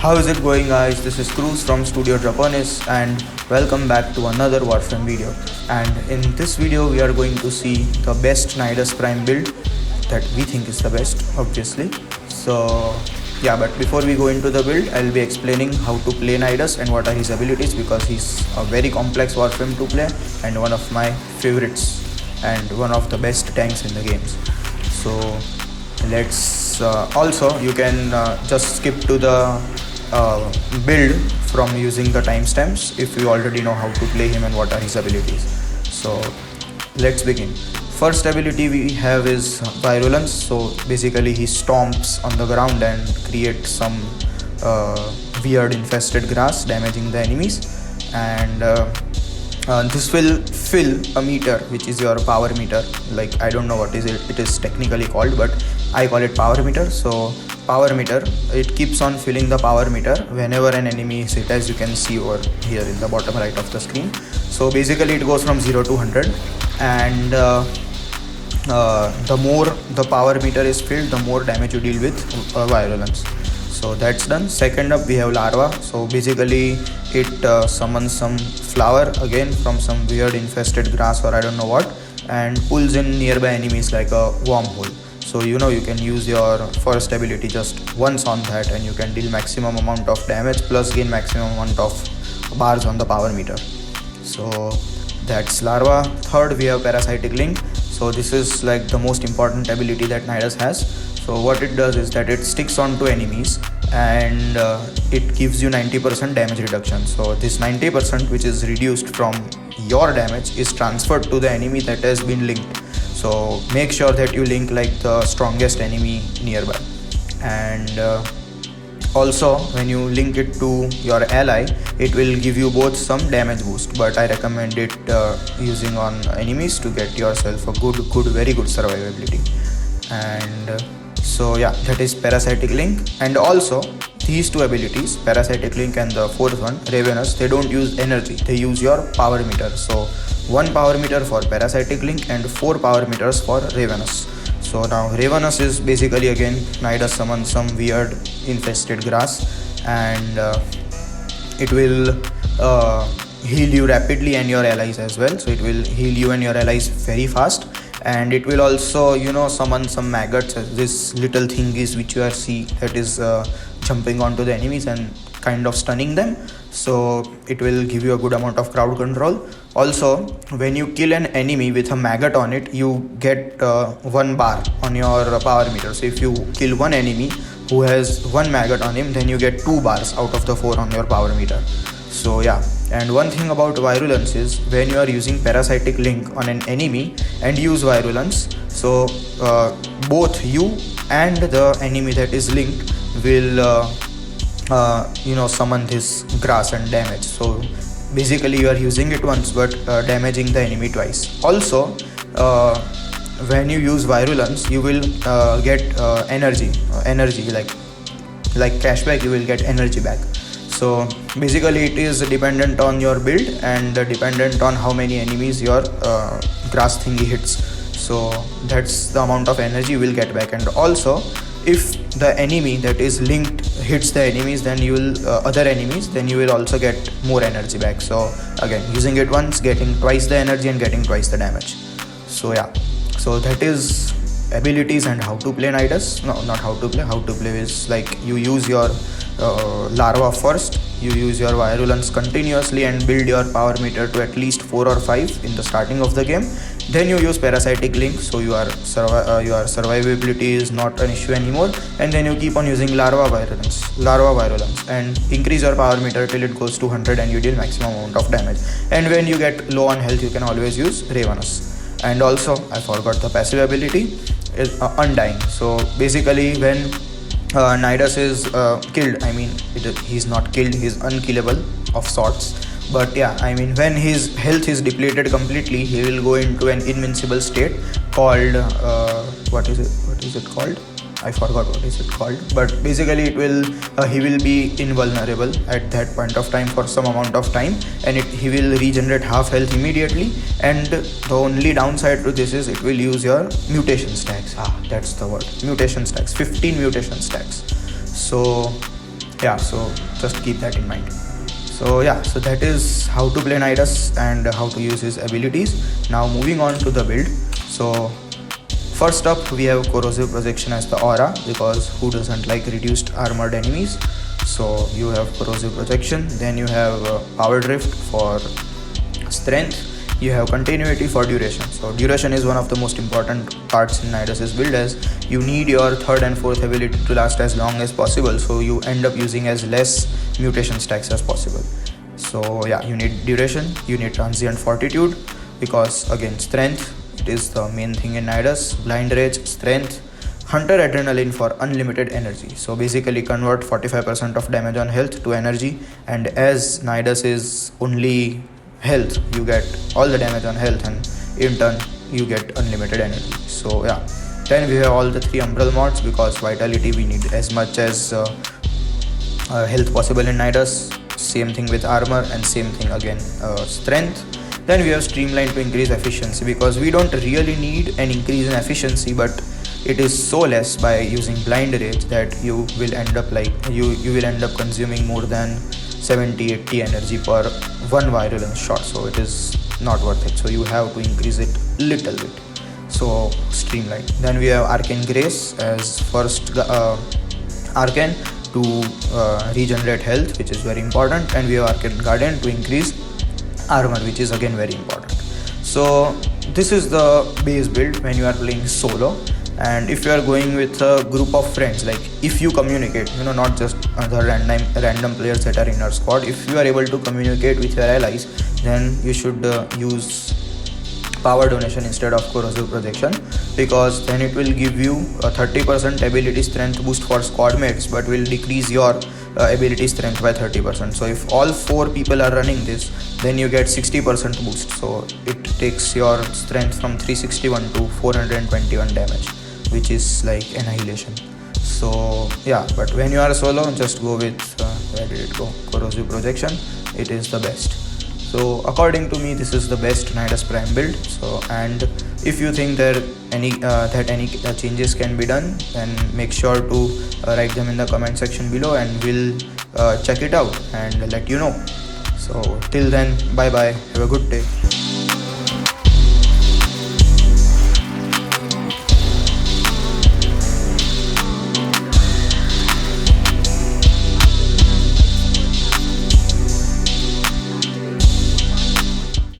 How is it going, guys? This is Cruz from Studio Japonis and welcome back to another Warframe video. And in this video we are going to see the best Nidus Prime build that we think is the best, obviously. So yeah, but before we go into the build, I'll be explaining how to play Nidus and what are his abilities, because he's a very complex Warframe to play and one of my favorites and one of the best tanks in the games. So let's also you can just skip to the build from using the timestamps if you already know how to play him and what are his abilities. So let's begin. First ability we have is Virulence. So basically he stomps on the ground and creates some weird infested grass, damaging the enemies, and this will fill a meter, which is your power meter. Like, I don't know what it is technically called, but I call it power meter. So power meter, it keeps on filling the power meter whenever an enemy is hit, as you can see over here in the bottom right of the screen. So basically it goes from 0 to 100, and the more the power meter is filled, the more damage you deal with Virulence. So that's done. Second up we have Larva. So basically it summons some flower again from some weird infested grass or I don't know what, and pulls in nearby enemies like a wormhole. So you can use your first ability just once on that and you can deal maximum amount of damage plus gain maximum amount of bars on the power meter. So that's Larva. Third we have Parasitic Link. So this is like the most important ability that Nidus has. So what it does is that it sticks onto enemies and it gives you 90% damage reduction. So this 90%, which is reduced from your damage, is transferred to the enemy that has been linked. So make sure that you link like the strongest enemy nearby. And also when you link it to your ally, it will give you both some damage boost, but I recommend it using on enemies to get yourself a very good survivability. And so yeah, that is Parasitic Link. And also these two abilities, Parasitic Link and the fourth one, Ravenous, they don't use energy, they use your power meter. So 1 power meter for Parasitic Link and 4 power meters for Ravenous. So now Ravenous is basically, again, Nidus summons some weird infested grass, and it will heal you rapidly and your allies as well. So it will heal you and your allies very fast, and it will also summon some maggots. This little thing is which you are see that is jumping onto the enemies and kind of stunning them. So it will give you a good amount of crowd control. Also, when you kill an enemy with a maggot on it, you get 1 bar on your power meter. So if you kill one enemy who has 1 maggot on him, then you get 2 bars out of the 4 on your power meter. So yeah, and one thing about Virulence is when you are using Parasitic Link on an enemy and use Virulence, so both you and the enemy that is linked will summon this grass and damage. So basically you are using it once but damaging the enemy twice. Also when you use Virulence, you will get energy like cashback. You will get energy back. So basically it is dependent on your build and dependent on how many enemies your grass thingy hits. So that's the amount of energy you will get back. And also if the enemy that is linked hits the enemies, then you will other enemies, then you will also get more energy back. So again, using it once, getting twice the energy and getting twice the damage. So yeah, so that is abilities and how to play Nidus. No, not how to play. How to play is like you use your Larva first, you use your Virulence continuously and build your power meter to at least 4 or 5 in the starting of the game. Then you use Parasitic Link, so your survivability is not an issue anymore, and then you keep on using Larva Virulence and increase your power meter till it goes to 100 and you deal maximum amount of damage. And when you get low on health, you can always use Ravenous. And also I forgot the passive ability is Undying. So basically when Nidus is killed, I mean he's not killed, he's unkillable of sorts, but yeah, I mean when his health is depleted completely, he will go into an invincible state called what is it called? I forgot what is it called, but basically it will he will be invulnerable at that point of time for some amount of time, and he will regenerate half health immediately. And the only downside to this is it will use your mutation stacks. That's the word, mutation stacks, 15 mutation stacks. So yeah, so just keep that in mind. So yeah, so that is how to play Nidus and how to use his abilities. Now moving on to the build. So first up we have corrosive projection as the aura, because who doesn't like reduced armored enemies. So you have corrosive projection, then you have power drift for strength, you have continuity for duration. So duration is one of the most important parts in Nidus's build, as you need your third and fourth ability to last as long as possible, so you end up using as less mutation stacks as possible. So yeah, you need duration, you need transient fortitude, because again strength, it is the main thing in Nidus. Blind rage, strength, hunter adrenaline for unlimited energy. So basically convert 45% of damage on health to energy, and as Nidus is only health, you get all the damage on health, and in turn you get unlimited energy. So yeah, then we have all the three umbral mods, because vitality we need as much as health possible in Nidus. Same thing with armor, and same thing again strength. Then we have streamline to increase efficiency, because we don't really need an increase in efficiency, but it is so less by using blind rage that you will end up like you will end up consuming more than 70-80 energy per one virulence shot, so it is not worth it. So you have to increase it little bit, so streamline. Then we have arcane grace as first arcane to regenerate health, which is very important, and we have arcane guardian to increase armor, which is again very important. So this is the base build when you are playing solo. And if you are going with a group of friends, like if you communicate, not just other random players that are in your squad, if you are able to communicate with your allies, then you should use power donation instead of corrosive projection, because then it will give you a 30% ability strength boost for squad mates, but will decrease your ability strength by 30%. So if all 4 people are running this, then you get 60% boost, so it takes your strength from 361 to 421 damage, which is like annihilation. So yeah, but when you are solo, just go with where did it go, corrosive projection. It is the best. So according to me, this is the best Nidus Prime build. So, and if you think that any changes can be done, then make sure to write them in the comment section below, and we'll check it out and let you know. So till then, bye bye, have a good day.